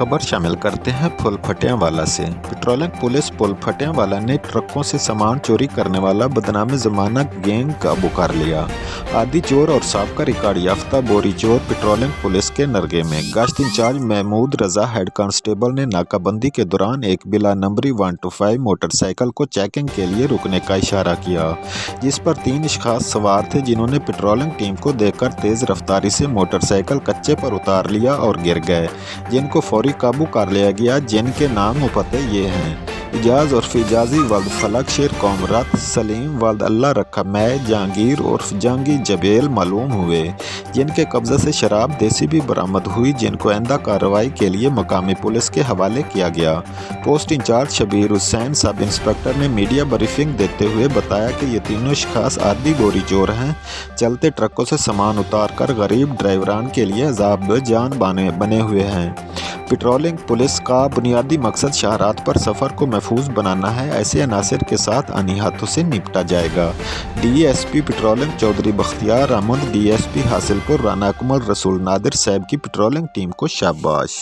खबर शामिल करते हैं फुल फटियांवाला से। पेट्रोलिंग पुलिस फुल फटियांवाला ने ट्रकों से सामान चोरी करने वाला बदनाम ज़माना गैंग काबू कर लिया। आदि चोर और साबका रिकॉर्ड याफ्ता बोरी चोर पेट्रोलिंग पुलिस के नरगे में। गश्त इंचार्ज महमूद रजा हेड कांस्टेबल ने नाकाबंदी के दौरान एक बिला नंबरी 125 मोटरसाइकिल को चेकिंग के लिए रुकने का इशारा किया, जिस पर 3 अशखास सवार थे, जिन्होंने पेट्रोलिंग टीम को देखकर तेज़ रफ्तारी से मोटरसाइकिल कच्चे पर उतार लिया और गिर गए, जिनको फौरी काबू कर लिया गया। जिनके नाम व पते ये हैं: इजाज़ उर्फ इजाज़ी वल्द फलक शेर कौमरत, सलीम वल्द अल्लाह रखा मैं, जहांगीर उर्फ जंगी जबेल मालूम हुए, जिनके कब्ज़े से शराब देसी भी बरामद हुई, जिनको आइंदा कार्रवाई के लिए मकामी पुलिस के हवाले किया गया। Post in charge Shabir Hussain sub inspector ने मीडिया ब्रीफिंग देते हुए बताया कि ये तीनों अशखास आदि बोरी चोर हैं, चलते ट्रकों से सामान उतार कर गरीब ड्राइवरान के लिए अज़ाब जान बने हुए हैं। पेट्रोलिंग पुलिस का बुनियादी मकसद शाहरात पर सफ़र को महफूज बनाना है। ऐसे अनासर के साथ आनी हाथों से निपटा जाएगा। DSP patrolling Chaudhry Bakhtiar Ahmed, DSP Hasilpur Rana Akmal Rasool Nadir साहब की पेट्रोलिंग टीम को शाबाश।